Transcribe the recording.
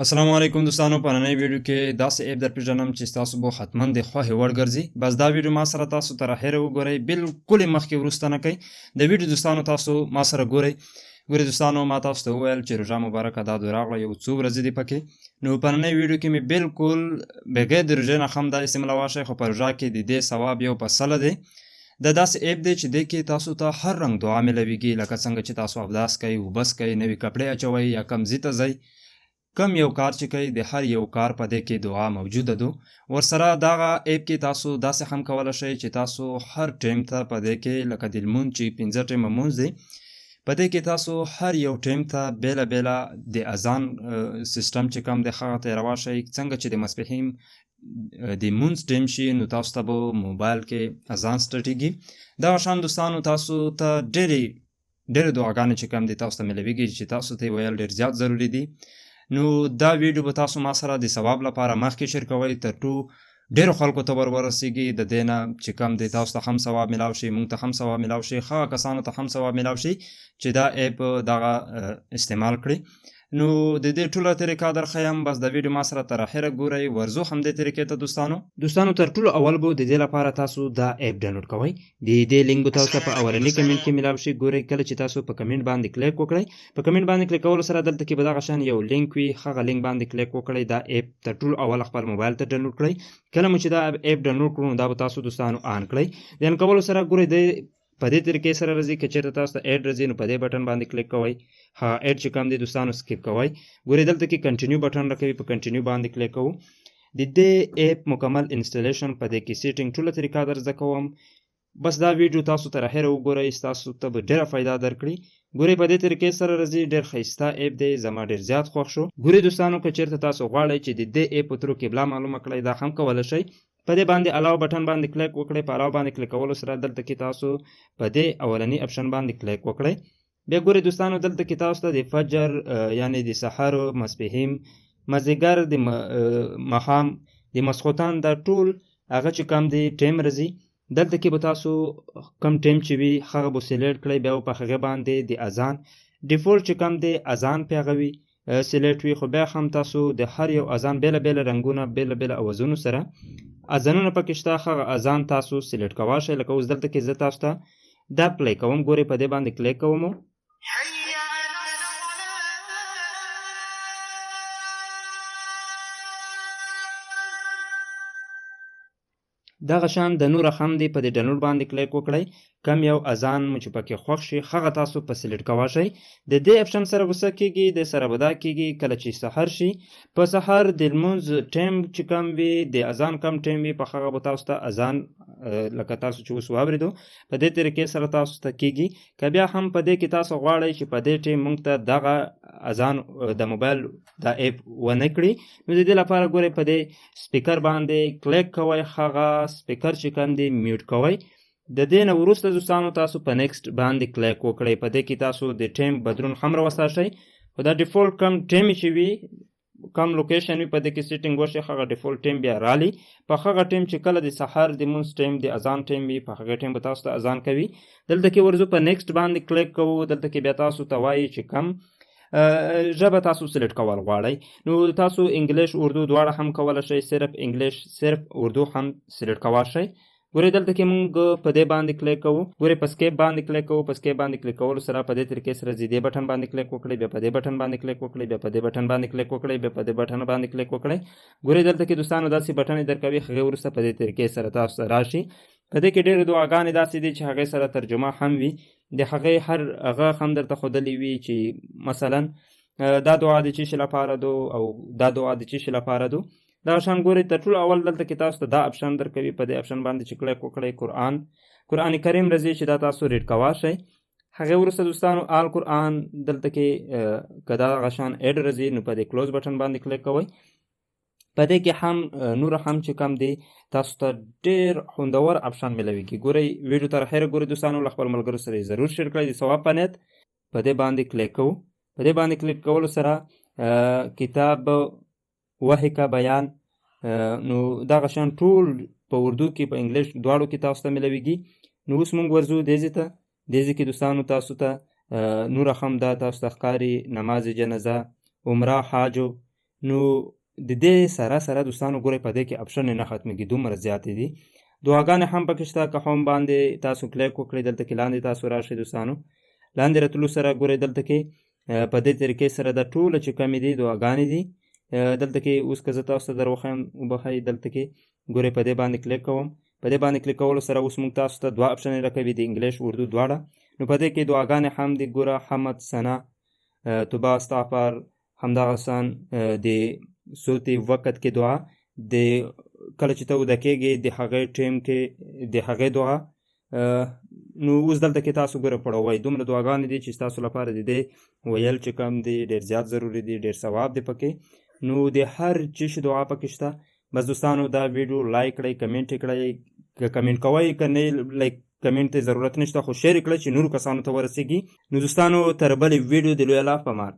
السلام علیکم دوستانو، په نننۍ ویډیو کې داسې ایپ در پیژنم چې ستاسو به حتما د خوښې وړ ګرځي. بس دا ویډیو ما سره تاسو تر اخره وګورئ، بالکل یې مخکې وروسته نه کوئ. د ویډیو دوستانو تاسو ما سره ګورئ. ګورئ دوستانو، ما تاسو ته وویل چې روژه مبارکه دا دوی راغله، یو څو ورځې دي پکې. نو په نننۍ ویډیو کې مې بالکل بغیر د روژې نه هم دا استعمالولی شئ، خو په روژه کې د دې ثواب یو په سله دی. دا داسې ایپ دی چې دې کې تاسو ته هر رنګ دعا میلویږي، لکه څنګه چې تاسو اوداس کوئ، اوبس کوئ، نوي کپړې اچوئ یا کم ځای ته ځئ، کم یو کار چې کوي د هر یو کار په دې کې دعا موجوده ده. ورسره دغه ایپ کې تاسو داسې هم کولی شئ چې تاسو هر ټایم ته په دې کې لکه د لمونځ چې 15 ټایمه لمونځ دی، په دې کې تاسو هر یو ټایم ته بیله بیله د اذان سیستم چې کوم دی هغه ته روا شئ. څنګه چې د ماسپښین د لمونځ ټایم شي نو تاسو ته به موبایل کې اذان سټارټېږي. دغه شان دوستانو تاسو ته ډېرې دعاګانې چې کوم دی تاسو ته میلویږي چې تاسو ته یې ویل ډېر زیات ضروري دي. نو دا ویډیو به تاسو ما سره د ثواب لپاره مخکې شیر کوئ تر ډېرو خلکو ته ورسیږي. د دې نه چې کم دی تاسو ته هم ثواب میلاو شي، موږ ته هم ثواب میلاو شي، هغه کسانو ته هم ثواب میلاو شي چې دا ایپ دغه استعمال کړي. نو د دې ټوله طریقه درښیم، بس د ویډیو ما سره تر اخره ګورئ. ورځو همدې طریقې ته دوستانو تر ټولو اول به د دې لپاره تاسو دا ایپ ډاونلوډ کوئ. د دې لینک به تاسو ته په اولني کمنټ کې میلاو شي. ګورئ کله چې تاسو په کمنټ باندې کلیک وکړئ، په کمنټ باندې کلیک کولو سره دلته کې به دغه شان یو لینک وي، هغه لینک باندې کلیک وکړئ. دا ایپ تر ټولو اول خپل موبایل ته ډاونلوډ کړئ. کله مو چې دا ایپ ډاونلوډ کړو دا به تاسو دوستانو آن کړئ. د آن کولو سره ګورئ د په دې طریقې سره راځي. که چېرته تاسو ته ایډ راځي نو په دې بټن باندې کلیک کوئ، ها ایډ چې کوم دی دوستانو سکیپ کوئ. ګورئ دلته کې کنټینیو بټن راکوي، په کنټینیو باندې کلیک کوو. د دې ایپ مکمل انسټالیشن په دې کې سیټینګ ټوله طریقه در زده کوم. بس دا ویډیو تاسو تر اخره وګورئ، تاسو ته به ډېره فایده درکړي. ګورئ په دې طریقې سره راځي. ډېر ښایسته ایپ دی، زما ډېر زیات خوښ شو. ګورئ دوستانو، که چېرته تاسو غواړئ چې د دې ایپ په ترو قبله معلومه کړئ دا هم کولی شئ. په دې باندې علاوه بټن باندې کلیک وکړئ. په علاوه باندې کلیک کولو سره دلته کې تاسو په دې اولني اپشن باندې کلیک وکړئ. بیا ګورئ دوستانو دلته کې تاسو ته د فجر یعنی د سحر، ماسپښین، مازدیګر، د ماښام، د ماسخوتن دا ټول هغه چې کم دی ټایم راځي. دلته کې به تاسو کم ټایم چې وي هغه به سلیکټ کړئ. بیا په هغې باندې د اذان ډیفولټ چې کم دی اذان پې هغه وي سلیکټ وي. خو بیا هم تاسو د هر یو اذان بیله بیله رنګونه، بیله بیله اوازونو سره اذانونه پکې شته، هغه اذان تاسو سلیکټ کولی شئ. لکه اوس دلته کې زه تاسو ته دا پلی کوم. ګورئ په دې باندې کلیک کوم. دغه شان د نور هم دی، په دې ډاونلوډ باندې کلیک وکړئ. کم یو اذان مو چې پکې خوښ شي هغه تاسو په سلیکټ کولی شئ. د دې اپشن سره به څه کېږي، د سره به دا کېږي کله چې سحر شي، په سحر د لمونځ ټایم چې کم وي، د اذان کم ټایم وي، په هغه به تاسو ته اذان لکه تاسو چې اوس واورېدو په دې طریقې سره تاسو ته کېږي. که بیا هم په دې کې تاسو غواړئ چې په دې ټایم موږ ته دغه اذان د موبایل دا ایپ ونه کړي نو د دې لپاره ګورئ په دې سپیکر باندې کلیک کوئ، هغه سپیکر چې کوم دی میوټ کوئ. د دې نه وروسته دوستانو تاسو په نیکسټ باندې کلیک وکړئ. په دې کې تاسو د ټایم بدلون هم راوستی شئ. خو دا ډیفولټ کم ټایم چې وي، کم لوکیشن وي، په دې کې سیټینګ وشي هغه ډیفولټ ټایم بیا رالی. په هغه ټایم چې کله د سحر د لمونځ ټایم د اذان ټایم وي په هغه ټایم به تاسو ته اذان کوي. دلته کې ورځو په نیکسټ باندې کلیک کوو. دلته کې بیا تاسو ته وایي چې کم ژبه تاسو سلیکټ کول غواړئ. نو تاسو انګلیش، اردو دواړه هم کولی شئ. صرف انګلیش، صرف اردو هم سلیکټ کولی شئ. ګورئ دلته کې موږ په دې باندې کلیک کوو. ګورئ په سکیپ باندې کلیک کوو. په سکیپ باندې کلیک کولو سره په دې طریقې سره دې بټن باندې کلیک وکړئ، بیا په دې بټن باندې کلیک وکړئ، بیا په دې بټن باندې کلیک وکړئ، بیا په دې بټن باندې کلیک وکړئ. ګورئ دلته کې دوستانو داسې بټن درکوي، هغې وروسته په دې طریقې سره تاسو ته راشي. په دې کې ډېرې دعاګانې داسې دي چې هغې سره ترجمه هم وي. د هغې هر هغه هم درته ښودلې وي چې مثلا دا دعا د څه شي لپاره دو او دا دعا د څه شي لپاره دو. دغه شان ګورئ تر ټولو اول دلته کې تاسو ته دا اپشن درکوي. په دې اپشن باندې چې کلیک وکړئ قرآن کریم راځي چې دا تاسو ریډ کولی شئ. هغې وروسته دوستانو آل قرآن دلته کې که دغه شان ایډ راځي نو په دې کلوز بټن باندې کلیک کوئ. په دې کې هم نور هم چې کم دی تاسو ته ډېر خوندور اپشن میلویږي. ګورئ ویډیو تر اخره ګورئ دوستانو، له خپلو ملګرو سره یې ضرور شیر کړئ د ثواب په نیت. په دې باندې کلیک کوو. په دې باندې کلیک کولو سره کتاب وحی کا بیان، نو دغه شان ټول په اردو کې په انګلیش دواړو کې تاسو ته میلویږي. نو اوس موږ ورځو دې ځای ته. دې ځای کې دوستانو تاسو ته نور هم دا تاسو ته ښکاري نماز جنازه، عمره، حاج نو د دې سره سره دوستانو ګورئ په دې کې اپشن نه ختمېږي، دومره زیاتې دي. دعاګانې هم پکې شته، که هم باندې تاسو کلیک وکړئ دلته کې لاندې تاسو راشئ دوستانو. لاندې راتلو سره ګورئ دلته کې په دې طریقې سره د ټوله چې کمې دي دعاګانې دي. دلته کې اوس که زه تاسو ته در وښیم وبښئ، دلته کې ګورئ په دې باندې کلیک کوم. په دې باندې کلیک کولو سره اوس موږ تاسو ته دوه اپشنې راکوي، د انګلیش اردو دواړه. نو په دې کې دعاګانې هم دي، ګوره حمد، ثنا، توبه، استغفار، همدغسان د صوت وقت کې دعا، د کله چې ته وده کېږي د هغې ټیم کې د هغې دعا. نو اوس دلته کې تاسو ګوره پړوئ، دومره دعاګانې دي چې ستاسو لپاره د دې ویل چې کم دي ډېر زیات ضروري دي، ډېر ثواب دی پکې. نو د هر چیز دعا پکې شته. بس دوستانو دا ویډیو لایک کړئ، کمنټ کړئ، که کمنټ کوئ که نه لایک کمنټ ته ضرورت نشته، خو شیر کړئ چې نورو کسانو ته ورسیږي. نو دوستانو تر بلې ویډیو د لوی الله په امان.